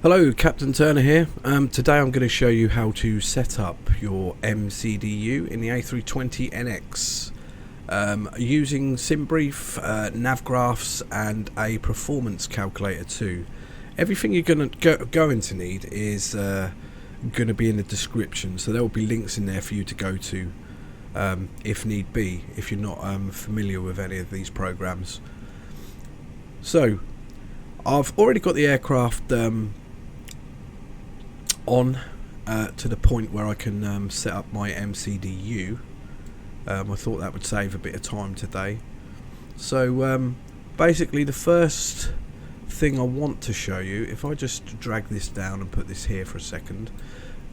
Hello, Captain Turner here. Today I'm going to show you how to set up your MCDU in the A320nx using SimBrief, nav graphs and a performance calculator too. Everything you're going to need is going to be in the description, so there will be links in there for you to go to if need be, if you're not familiar with any of these programs. So I've already got the aircraft on to the point where I can set up my MCDU. I thought that would save a bit of time today. So basically the first thing I want to show you, if I just drag this down and put this here for a second,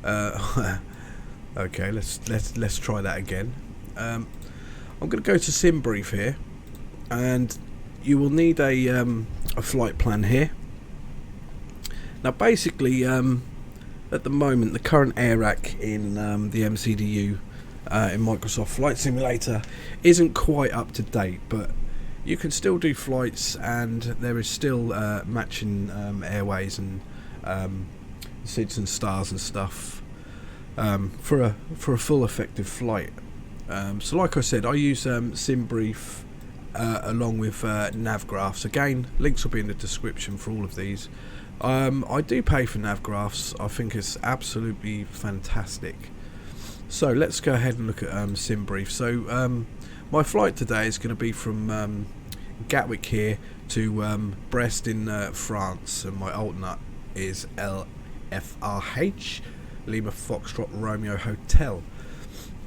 okay, let's try that again. I'm going to go to SimBrief here, and you will need a flight plan here. Now basically at the moment the current air rack in the MCDU in Microsoft Flight Simulator isn't quite up to date, but you can still do flights and there is still matching airways and SIDS and stars and stuff for a full effective flight. So like I said, I use SimBrief along with nav graphs. Again, links will be in the description for all of these. I do pay for nav graphs. I think it's absolutely fantastic. So let's go ahead and look at SimBrief. So my flight today is going to be from Gatwick here to Brest in France, and my alternate is LFRH, Lima Foxtrot Romeo Hotel.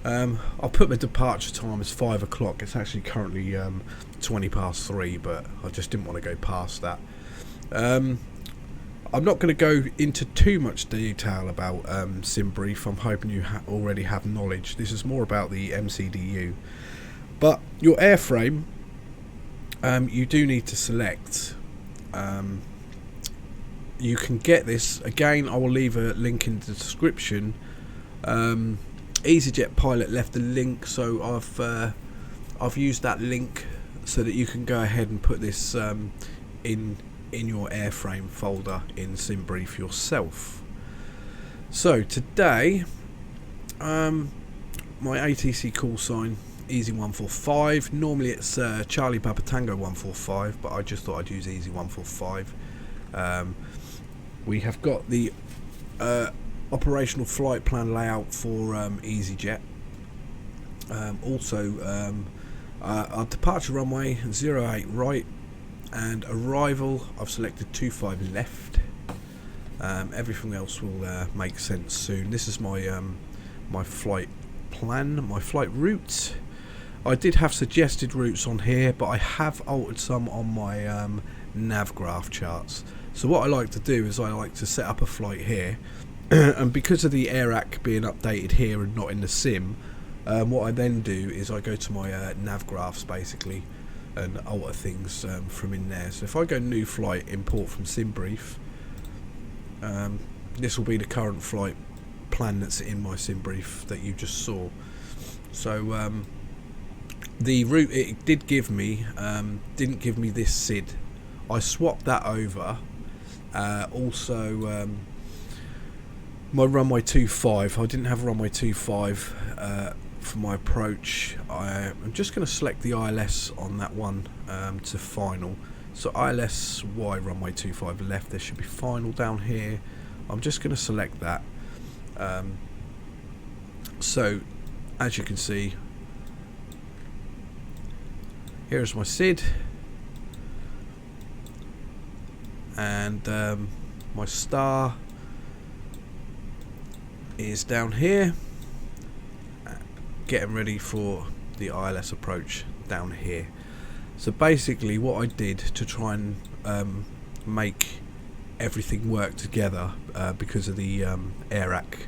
I'll put my departure time as 5 o'clock. It's actually currently 20 past 3, but I just didn't want to go past that. I'm not going to go into too much detail about SimBrief. I'm hoping you already have knowledge. This is more about the MCDU. But your airframe, you do need to select. You can get this, again, I will leave a link in the description. EasyJet Pilot left a link, so I've used that link so that you can go ahead and put this in your airframe folder in SimBrief yourself. So today my ATC call sign Easy145. Normally it's Charlie Papa Tango 145, but I just thought I'd use Easy145. We have got the operational flight plan layout for EasyJet. Also our departure runway 08 right, and arrival I've selected 25 left. Everything else will make sense soon. This is my my flight plan, my flight route. I did have suggested routes on here, but I have altered some on my nav graph charts. So what I like to do is I like to set up a flight here and because of the air rack being updated here and not in the sim, what I then do is I go to my nav graphs basically and alter things from in there. So if I go new flight, import from SimBrief, this will be the current flight plan that's in my SimBrief that you just saw. So the route it did give me didn't give me this SID. I swapped that over. Also my runway 25, I didn't have runway 25 for my approach. I'm just going to select the ILS on that one to final. So ILS Y runway 25 left, there should be final down here. I'm just going to select that. So as you can see, here's my SID, and my star is down here, getting ready for the ILS approach down here. So basically what I did to try and make everything work together because of the air rack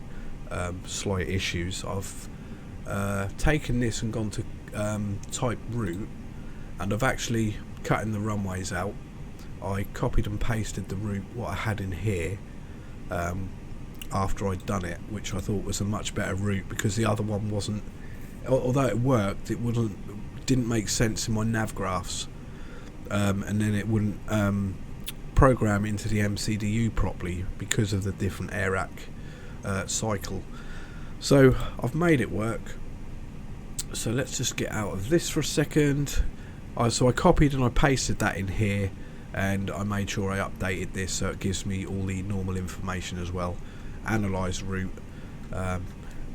slight issues, I've taken this and gone to type route, and I've actually cutting the runways out. I copied and pasted the route what I had in here after I'd done it, which I thought was a much better route because the other one wasn't, although it worked, it didn't make sense in my nav graphs, and then it wouldn't program into the MCDU properly because of the different air rack cycle. So I've made it work. So let's just get out of this for a second. So I copied and I pasted that in here, and I made sure I updated this so it gives me all the normal information as well. Analyze route.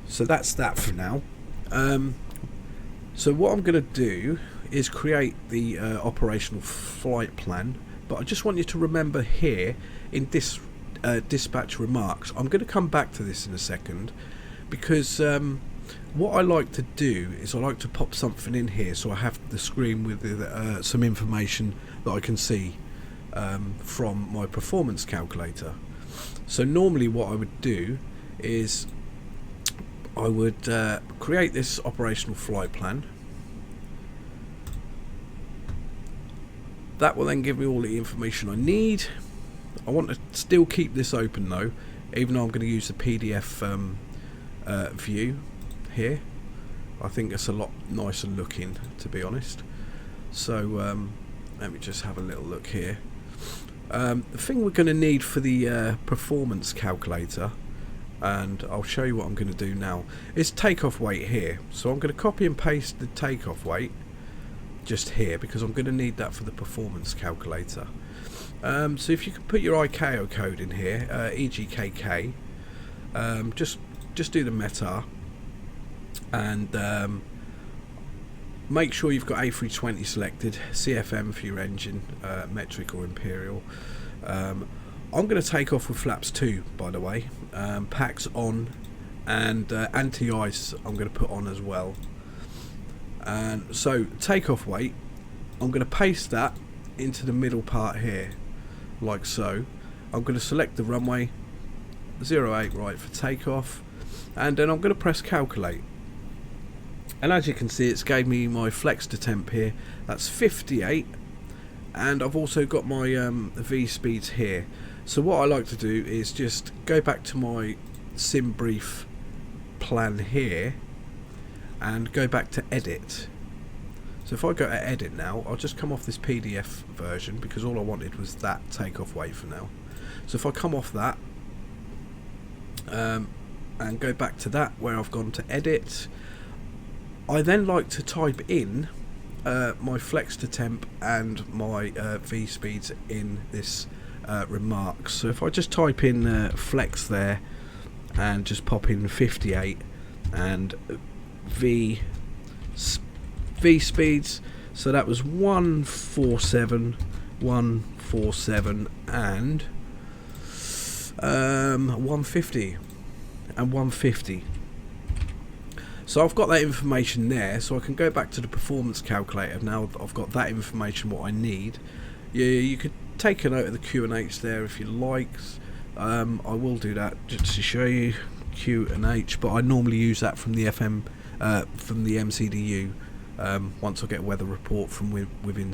So that's that for now. So what I'm going to do is create the operational flight plan, but I just want you to remember here in this dispatch remarks, I'm going to come back to this in a second, because what I like to do is I like to pop something in here so I have the screen with some information that I can see from my performance calculator. So normally what I would do is I would create this operational flight plan. That will then give me all the information I need. I want to still keep this open though, even though I'm going to use the PDF view here. I think it's a lot nicer looking, to be honest. So let me just have a little look here. The thing we're going to need for the performance calculator, and I'll show you what I'm going to do now, is takeoff weight here. So I'm going to copy and paste the takeoff weight just here, because I'm going to need that for the performance calculator. So if you can put your ICAO code in here, EGKK, just do the METAR, and make sure you've got A320 selected, CFM for your engine, metric or imperial. I'm going to take off with flaps 2, by the way, packs on, and anti-ice I'm going to put on as well. And so takeoff weight, I'm going to paste that into the middle part here, like so. I'm going to select the runway 08 right for takeoff, and then I'm going to press calculate. And as you can see, it's gave me my flex to temp here, that's 58, and I've also got my V speeds here. So what I like to do is just go back to my SimBrief plan here and go back to edit. So if I go to edit now, I'll just come off this PDF version, because all I wanted was that takeoff weight for now. So if I come off that and go back to that where I've gone to edit, I then like to type in my flex to temp and my V speeds in this remarks. So if I just type in flex there and just pop in 58 and V speeds, so that was 147, 147 and 150 and 150. So I've got that information there, so I can go back to the performance calculator now. I've got that information, what I need. You could take a note of the Q&H there if you like. I will do that just to show you Q&H, but I normally use that from the FM, from the MCDU, once I get a weather report from within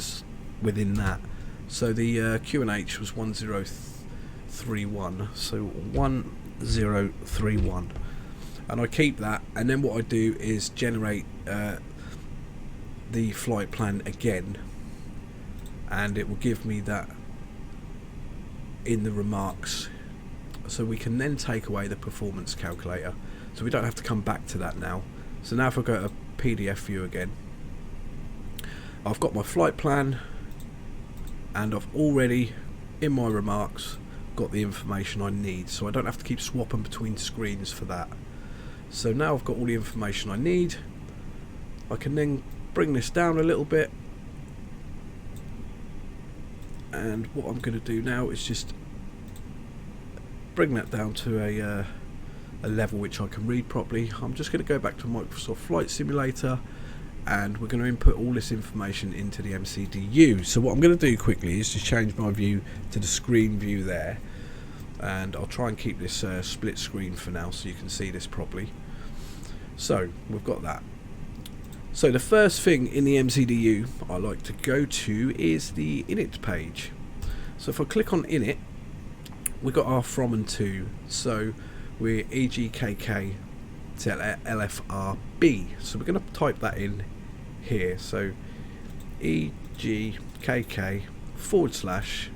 that. So the Q&H was 1031, so 1031. And I keep that, and then what I do is generate the flight plan again, and it will give me that in the remarks, so we can then take away the performance calculator, so we don't have to come back to that now. So now if I go to PDF view again, I've got my flight plan, and I've already in my remarks got the information I need, so I don't have to keep swapping between screens for that. So now I've got all the information I need. I can then bring this down a little bit, and what I'm going to do now is just bring that down to a level which I can read properly. I'm just going to go back to Microsoft Flight Simulator, and we're going to input all this information into the MCDU. So what I'm going to do quickly is just change my view to the screen view there, and I'll try and keep this split screen for now so you can see this properly. So we've got that. So the first thing in the MCDU I like to go to is the init page. So if I click on init, we've got our from and to. So we're EGKK to LFRB. So we're going to type that in here. So EGKK /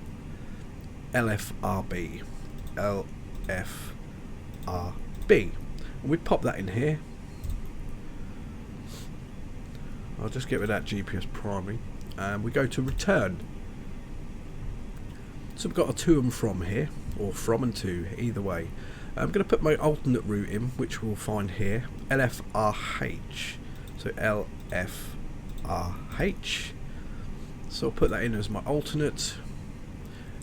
LFRB, LFRB, and we pop that in here. I'll just get rid of that GPS primary, and we go to return. So we've got a to and from here, or from and to, either way. I'm going to put my alternate route in, which we'll find here, LFRH. So LFRH. So I'll put that in as my alternate,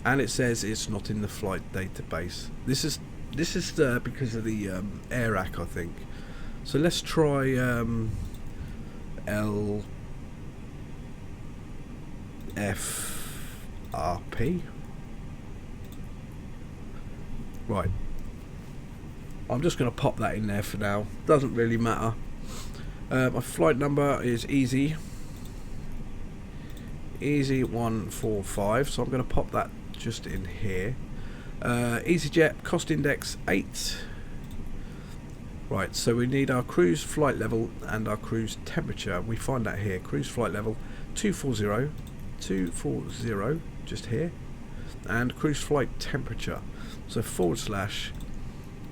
and it says it's not in the flight database. This is because of the air rack, I think. So let's try LFRP. Right. I'm just going to pop that in there for now. Doesn't really matter. My flight number is easy 145, so I'm going to pop that just in here. EasyJet cost index 8. Right, so we need our cruise flight level and our cruise temperature. We find that here. Cruise flight level 240, just here, and cruise flight temperature, so /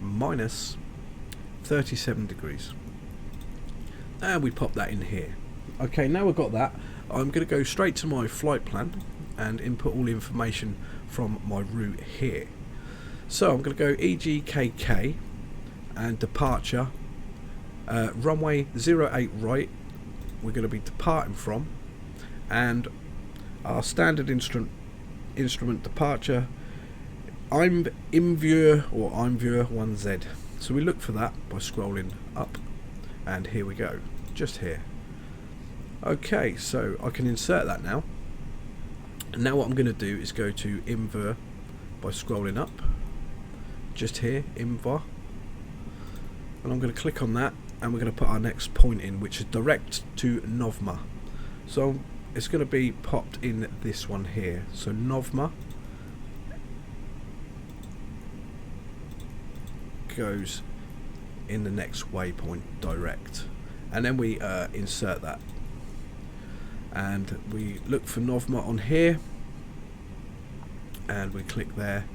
-37 degrees, and we pop that in here. Okay, now we've got that, I'm going to go straight to my flight plan and input all the information from my route here. So I'm going to go EGKK and departure, runway 08 right we're going to be departing from, and our standard instrument departure, I'm viewer 1Z. So we look for that by scrolling up, and here we go, just here. Okay, so I can insert that now. And now what I'm going to do is go to IMVR by scrolling up, just here, IMVR, and I'm going to click on that, and we're going to put our next point in, which is direct to Novma. So it's going to be popped in this one here. So Novma goes in the next waypoint, direct, and then we insert that, and we look for Novma on here, and we click there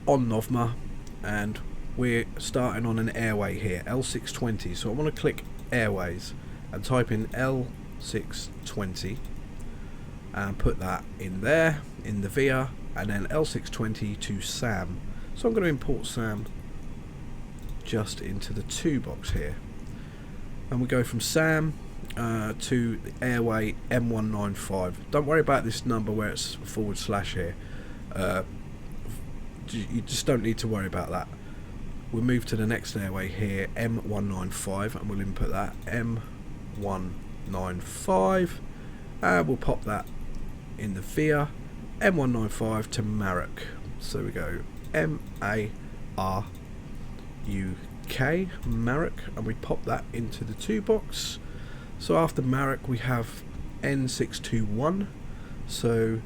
on Novma, and we're starting on an airway here, L620. So I want to click airways and type in L620 and put that in there in the VIA, and then L620 to SAM. So I'm going to import SAM just into the to box here, and we go from SAM to the airway M195. Don't worry about this number where it's / here. You just don't need to worry about that. We'll move to the next airway here, M195, and we'll input that M195, and we'll pop that in the VIA M195 to Marek. So we go MARUK, Marek, and we pop that into the to box. So after Marek we have N621, so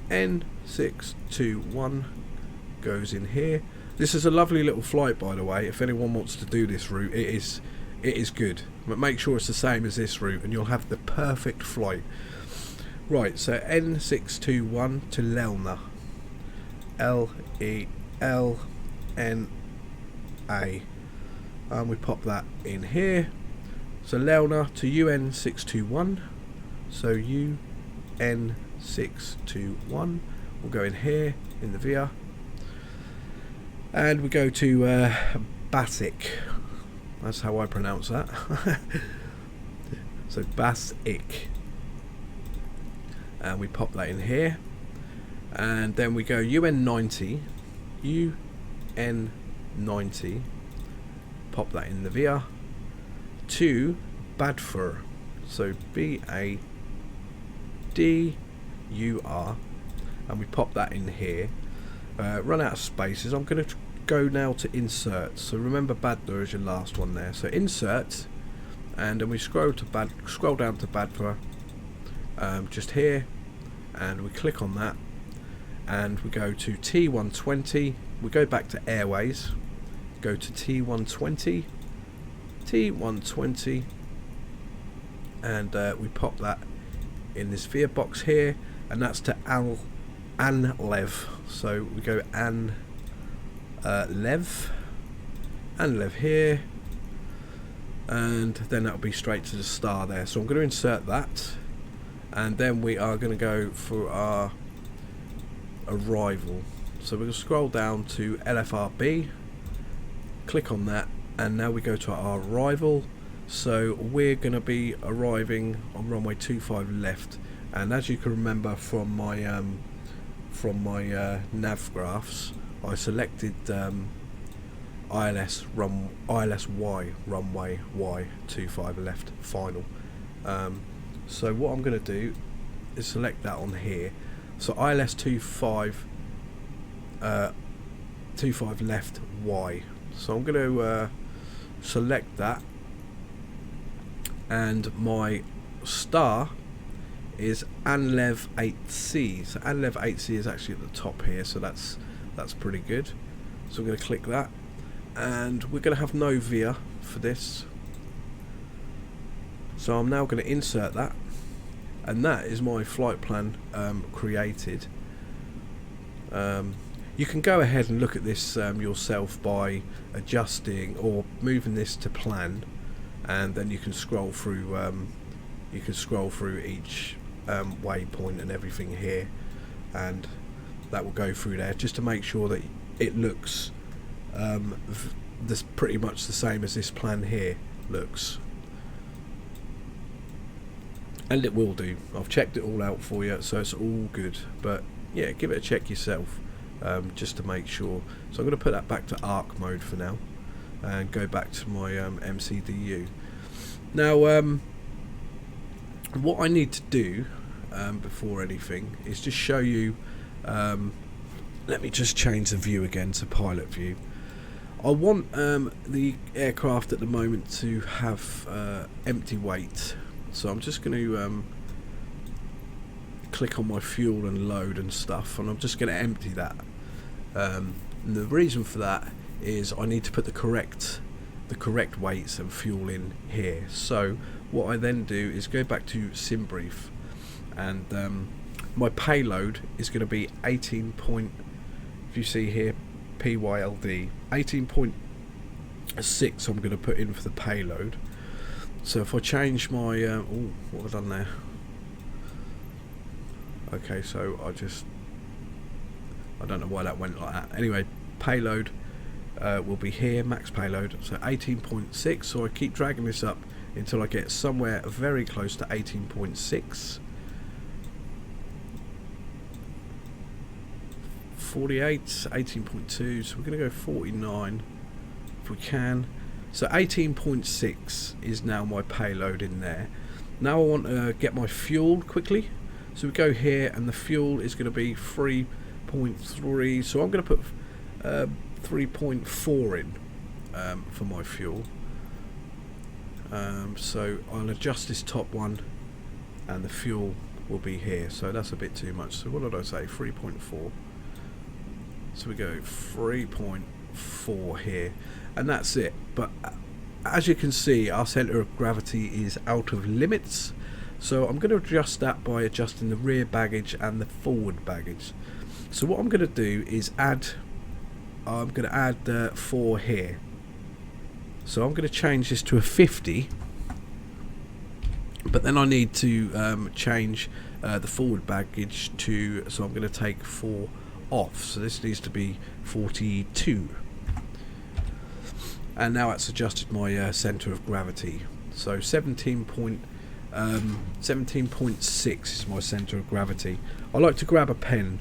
N621 goes in here. This is a lovely little flight, by the way. If anyone wants to do this route, it is good, but make sure it's the same as this route and you'll have the perfect flight. Right, so N621 to Lelna, LELNA, and we pop that in here. So Lelna to UN621, so UN621 will go in here in the VIA, and we go to Basic. That's how I pronounce that. So Basic, and we pop that in here, and then we go UN90, UN90, pop that in the VIA to Badfur, so BADUR, and we pop that in here. Run out of spaces. I'm going to go now to insert. So remember Badfur is your last one there. So insert, and then we scroll down to Badfur, just here, and we click on that, and we go to T120. We go back to Airways, go to T120, and we pop that in this VIA box here, and that's to Anlev. So we go lev here, and then that'll be straight to the star there. So I'm going to insert that, and then we are going to go for our arrival. So we're going to scroll down to LFRB, click on that, and now we go to our arrival. So we're going to be arriving on runway 25 left, and as you can remember from my nav graphs, I selected ILS Y, runway Y 25 left final. So what I'm going to do is select that on here. So ILS 25 left Y. So I'm going to select that, and my star is ANLEV 8C. So ANLEV 8C is actually at the top here, so that's pretty good. So I'm going to click that, and we're going to have no VIA for this. So I'm now going to insert that, and that is my flight plan created. You can go ahead and look at this yourself by adjusting or moving this to plan, and then you can scroll through each waypoint and everything here, and that will go through there just to make sure that it looks this pretty much the same as this plan here looks, and it will do. I've checked it all out for you, so it's all good. But yeah, give it a check yourself, just to make sure. So I'm going to put that back to ARC mode for now and go back to my MCDU. Now what I need to do before anything is just show you, let me just change the view again to pilot view. I want the aircraft at the moment to have empty weight, so I'm just going to click on my fuel and load and stuff, and I'm just going to empty that. And the reason for that is I need to put the correct weights and fuel in here. So what I then do is go back to SimBrief, and my payload is going to be 18 point, if you see here, PYLD 18.6 I'm going to put in for the payload. So if I change my oh, what have I done there? Okay, so I don't know why that went like that. Anyway, payload will be here, max payload, so 18.6. so I keep dragging this up until I get somewhere very close to 18.6. 48, 18.2, so we're going to go 49 if we can. So 18.6 is now my payload in there. Now I want to get my fuel quickly, so we go here, and the fuel is going to be 3.3, so I'm going to put 3.4 in for my fuel. So I'll adjust this top one, and the fuel will be here, so that's a bit too much. So what did I say? 3.4. So we go 3.4 here, and that's it. But as you can see, our center of gravity is out of limits, so I'm going to adjust that by adjusting the rear baggage and the forward baggage. So what I'm going to do is add 4 here. So I'm going to change this to a 50, but then I need to change the forward baggage to, so I'm going to take 4 off, so this needs to be 42, and now it's adjusted my center of gravity. So 17.6 is my center of gravity. I like to grab a pen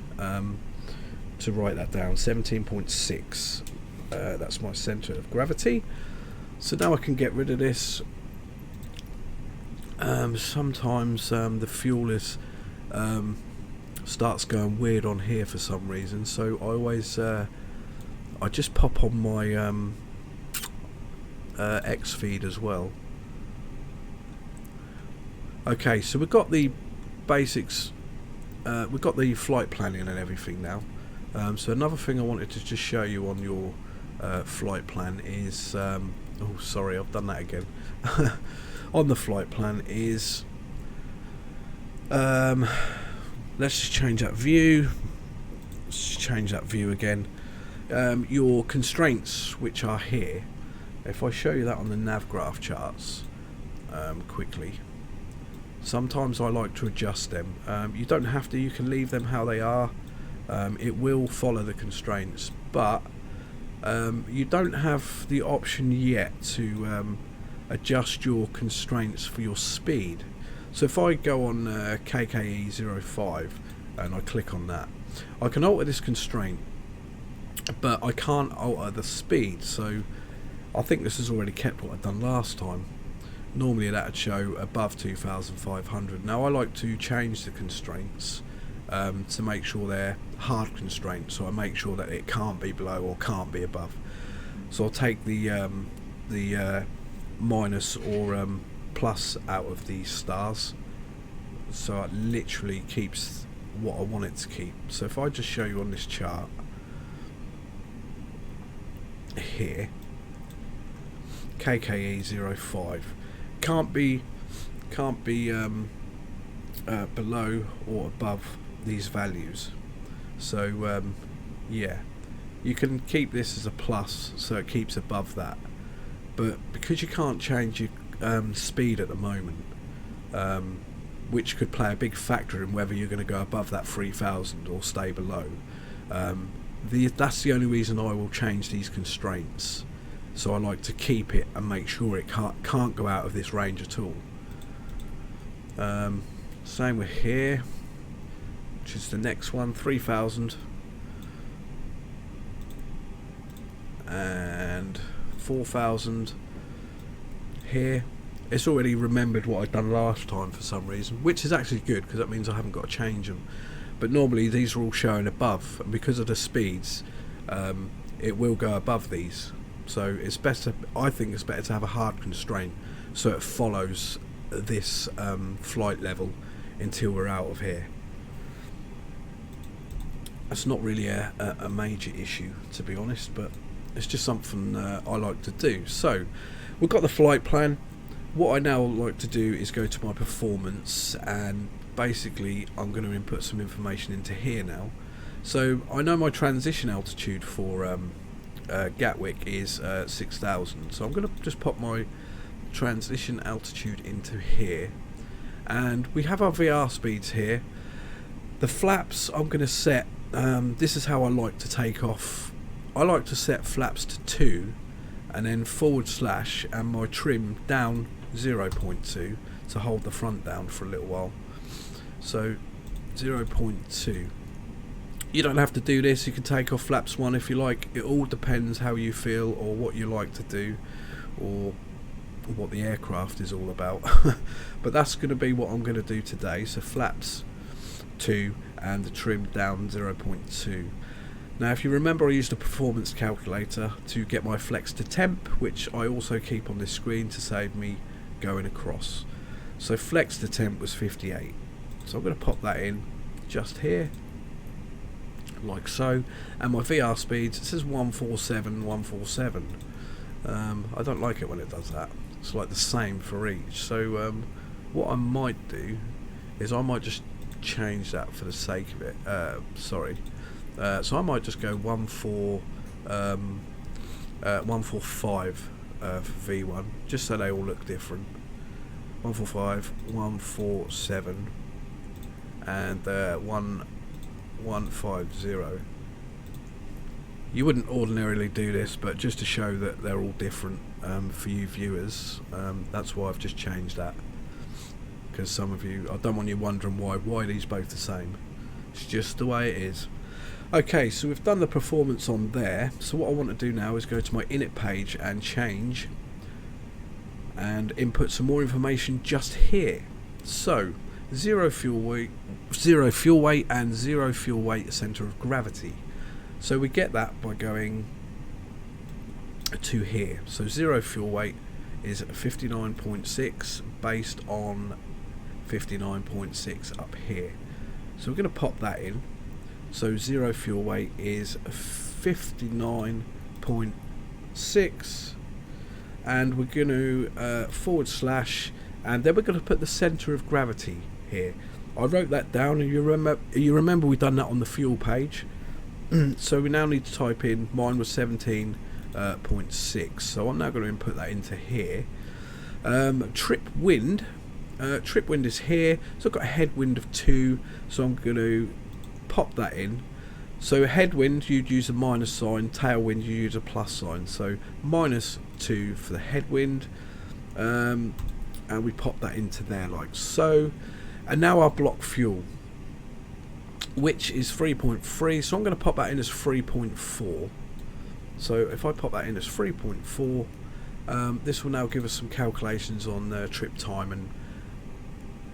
to write that down. 17.6, that's my center of gravity. So now I can get rid of this. Sometimes the fuel is starts going weird on here for some reason, so I always I just pop on my X feed as well. Okay, so we've got the basics, we've got the flight planning and everything now. So another thing I wanted to just show you on your flight plan is oh sorry, I've done that again. On the flight plan is let's just change that view. let's change that view again. Your constraints, which are here, if I show you that on the nav graph charts quickly, sometimes I like to adjust them. You don't have to, you can leave them how they are. It will follow the constraints, but you don't have the option yet to adjust your constraints for your speed. So if I go on KKE05 and I click on that, I can alter this constraint, but I can't alter the speed. So I think this has already kept what I've done last time. Normally that would show above 2500. Now I like to change the constraints to make sure they're hard constraints, so I make sure that it can't be below or can't be above. So I'll take the minus or plus out of these stars, so it literally keeps what I want it to keep. So if I just show you on this chart here, KKE05 can't be below or above these values. So yeah, you can keep this as a plus, so it keeps above that, but because you can't change your speed at the moment, which could play a big factor in whether you're going to go above that 3000 or stay below, that's the only reason I will change these constraints. So I like to keep it and make sure it can't go out of this range at all. Same with here, which is the next one, 3000 and 4000 here. It's already remembered what I'd done last time for some reason, which is actually good because that means I haven't got to change them. But normally these are all showing above, and because of the speeds, it will go above these. So it's better, I think it's better to have a hard constraint so it follows this flight level until we're out of here. That's not really a major issue, to be honest, but it's just something I like to do. So we've got the flight plan. What I now like to do is go to my performance, and basically I'm going to input some information into here now. So I know my transition altitude for Gatwick is 6000, so I'm going to just pop my transition altitude into here, and we have our VR speeds here. The flaps I'm going to set, this is how I like to take off. I like to set flaps to 2 and then / and my trim down 0.2 to hold the front down for a little while. So 0.2. You don't have to do this, you can take off flaps 1 if you like. It all depends how you feel or what you like to do or what the aircraft is all about. But that's going to be what I'm going to do today. So flaps 2 and the trim down 0.2. Now if you remember, I used a performance calculator to get my flex to temp, which I also keep on this screen to save me going across. So flex to temp was 58, so I'm going to pop that in just here like so, and my VR speeds, it says 147. I don't like it when it does that. It's like the same for each. So what I might do is I might just change that for the sake of it. So I might just go 145 for V1, just so they all look different. 145, 147, and 1150. You wouldn't ordinarily do this, but just to show that they're all different for you viewers, that's why I've just changed that. Because some of you, I don't want you wondering why are these both the same. It's just the way it is. Okay, so we've done the performance on there. So what I want to do now is go to my init page and change and input some more information just here. So 0 fuel weight and 0 fuel weight center of gravity. So we get that by going to here. So 0 fuel weight is 59.6 based on 59.6 up here. So we're going to pop that in. So 0 fuel weight is 59.6, and we're going to / and then we're going to put the center of gravity here. I wrote that down, and you remember we've done that on the fuel page. So we now need to type in, mine was 17.6, so I'm now going to input that into here. Trip wind is here, so I've got a headwind of 2, so I'm going to pop that in. So headwind, you'd use a minus sign, tailwind you use a plus sign, so -2 for the headwind, and we pop that into there like so. And now our block fuel, which is 3.3, so I'm going to pop that in as 3.4. So if I pop that in as 3.4, this will now give us some calculations on trip time and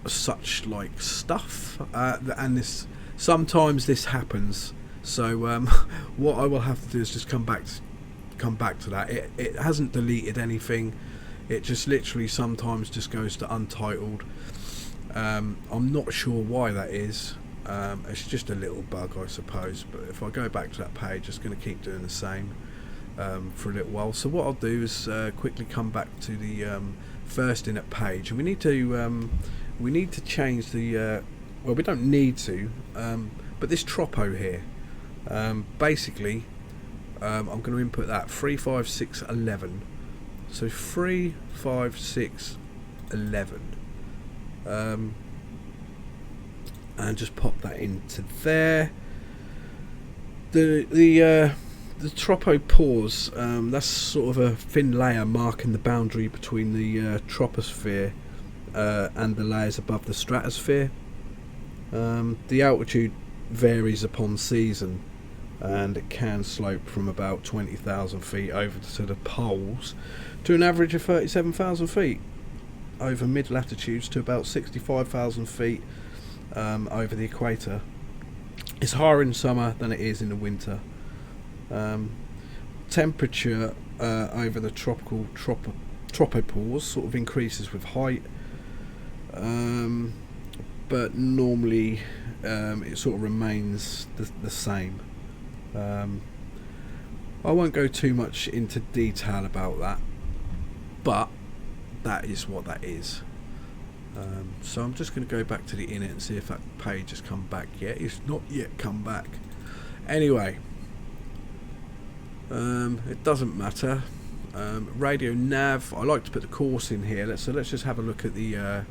such like stuff, and this sometimes this happens, so what I will have to do is just come back to that. It hasn't deleted anything, it just literally sometimes just goes to untitled. I'm not sure why that is. It's just a little bug, I suppose, but if I go back to that page, it's going to keep doing the same for a little while. So what I'll do is quickly come back to the first init page, and we need to change the well, we don't need to, but this tropo here, basically I'm going to input that 35611, so 35611, and just pop that into there. The tropo pores, that's sort of a thin layer marking the boundary between the troposphere and the layers above the stratosphere. The altitude varies upon season, and it can slope from about 20,000 feet over to the poles to an average of 37,000 feet over mid latitudes to about 65,000 feet over the equator. It's higher in summer than it is in the winter. Temperature over the tropical tropopause sort of increases with height, but normally it sort of remains the same. I won't go too much into detail about that, but that is what that is. So I'm just going to go back to the init and see if that page has come back yet. It's not yet come back. Anyway, it doesn't matter. Radio nav, I like to put the course in here. So let's just have a look at the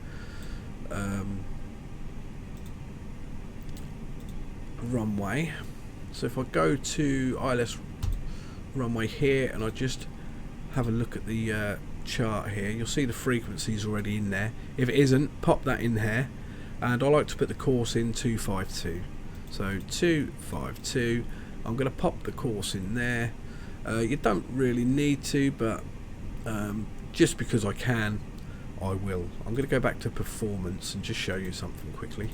runway. So if I go to ILS runway here and I just have a look at the chart here, you'll see the frequencies already in there. If it isn't, pop that in here, and I like to put the course in 252. So 252, I'm going to pop the course in there. You don't really need to, but just because I can, I will. I'm going to go back to performance and just show you something quickly.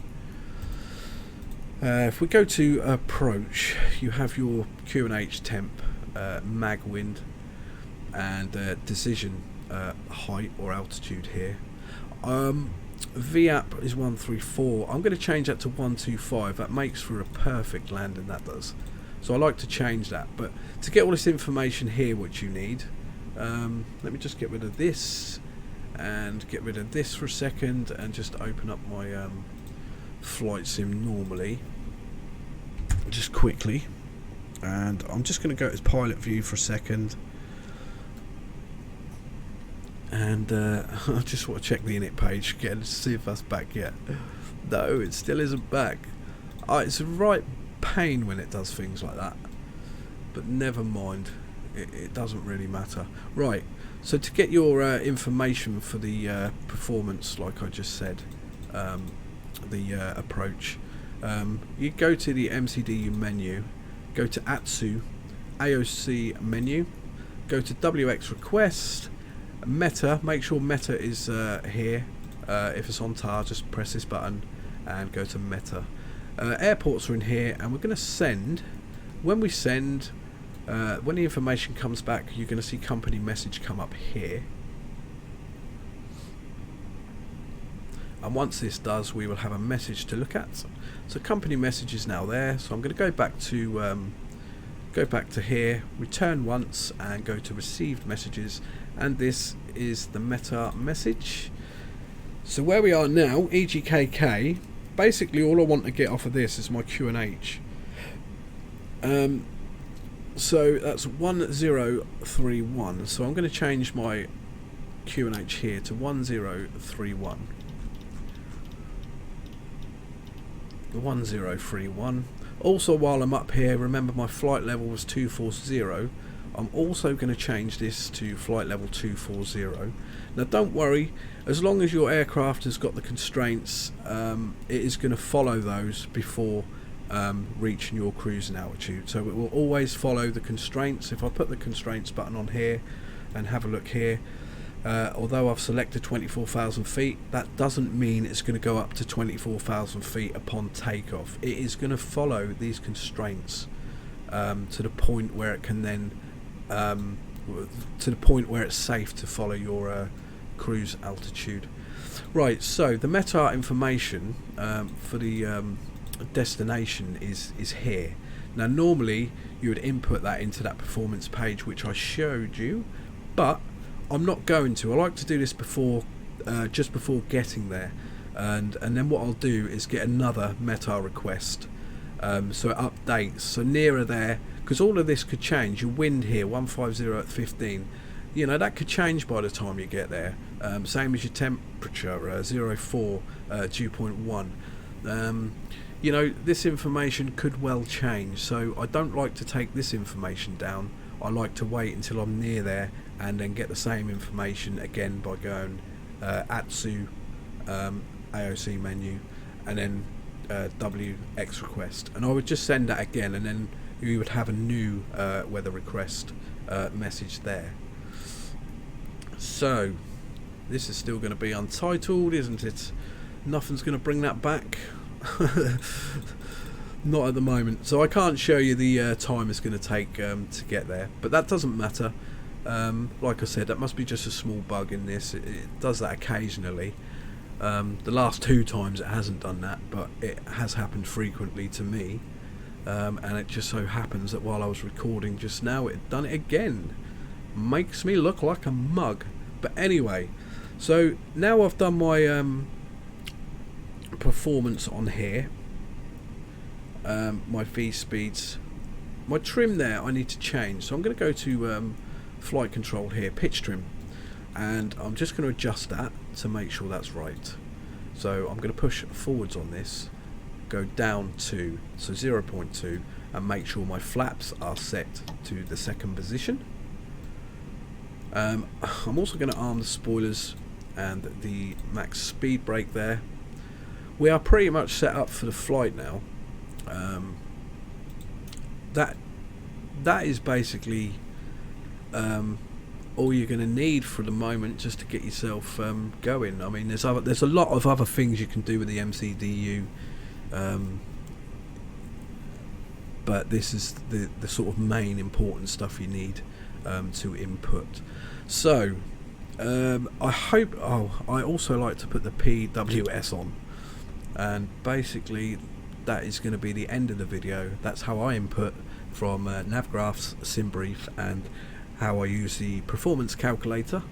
If we go to approach, you have your QNH temp, mag wind, and decision height or altitude here. VAP is 134. I'm going to change that to 125. That makes for a perfect landing, that does. So I like to change that. But to get all this information here, what you need, let me just get rid of this and get rid of this for a second, and just open up my flight sim normally, just quickly, and I'm just going to go to pilot view for a second, and I just want to check the init page again to see if that's back yet. No, it still isn't back. It's a right pain when it does things like that, but never mind, it doesn't really matter. Right, so to get your information for the performance, like I just said, the approach, you go to the MCDU menu, go to ATSU AOC menu, go to WX request, meta, make sure meta is here. If it's on tar, just press this button and go to meta. Airports are in here, and we're going to send. When we send, when the information comes back, you're going to see company message come up here, and once this does, we will have a message to look at. So company message is now there, so I'm going to go back to here, return once, and go to received messages, and this is the meta message. So where we are now, EGKK, basically all I want to get off of this is my QNH. So that's 1031. So I'm going to change my QNH here to 1031. 1031. Also, while I'm up here, remember my flight level was 240. I'm also going to change this to flight level 240. Now don't worry, as long as your aircraft has got the constraints, it is going to follow those before reaching your cruising altitude. So it will always follow the constraints. If I put the constraints button on here and have a look here, although I've selected 24,000 feet, that doesn't mean it's going to go up to 24,000 feet upon takeoff. It is going to follow these constraints to the point where it can then to the point where it's safe to follow your cruise altitude. Right, so the METAR information for the destination is here. Now normally you would input that into that performance page which I showed you, but I'm not going to. I like to do this before just before getting there, and then what I'll do is get another METAR request so it updates. So nearer there, because all of this could change. Your wind here 150 at 15, you know, that could change by the time you get there. Same as your temperature 04 dew point 1. You know, this information could well change, so I don't like to take this information down. I like to wait until I'm near there and then get the same information again by going ATSU AOC menu and then WX request, and I would just send that again, and then you would have a new weather request message there. So this is still going to be untitled, isn't it? Nothing's going to bring that back. Not at the moment, so I can't show you the time it's going to take to get there, but that doesn't matter. Like I said, that must be just a small bug in this. It does that occasionally. The last 2 times it hasn't done that, but it has happened frequently to me, and it just so happens that while I was recording just now it done it again. Makes me look like a mug. But anyway, so now I've done my performance on here, my V speeds, my trim there I need to change, so I'm going to go to flight control here, pitch trim, and I'm just going to adjust that to make sure that's right. So I'm going to push forwards on this, go down to 0.2, and make sure my flaps are set to the 2nd position. I'm also going to arm the spoilers and the max speed brake there. We are pretty much set up for the flight now. That is basically all you're going to need for the moment, just to get yourself going. I mean, there's a lot of other things you can do with the MCDU, but this is the sort of main important stuff you need to input. So I hope. I also like to put the PWS on, and basically that is going to be the end of the video. That's how I input from Navgraph's SimBrief and how I use the performance calculator.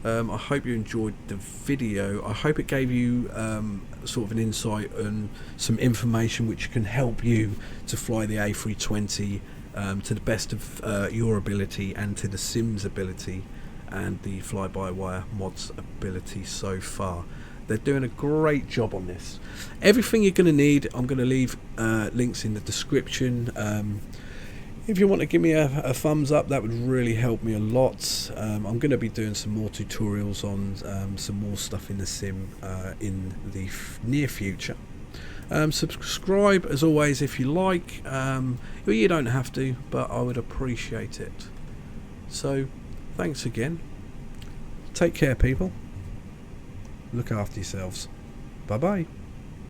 I hope you enjoyed the video. I hope it gave you sort of an insight and some information which can help you to fly the A320 to the best of your ability, and to the Sim's ability and the fly-by-wire mods ability so far. They're doing a great job on this. Everything you're going to need, I'm going to leave links in the description. If you want to give me a thumbs up, that would really help me a lot. I'm going to be doing some more tutorials on some more stuff in the Sim in the near future. Subscribe as always if you like. You don't have to, but I would appreciate it. So thanks again. Take care, people. Look after yourselves. Bye bye.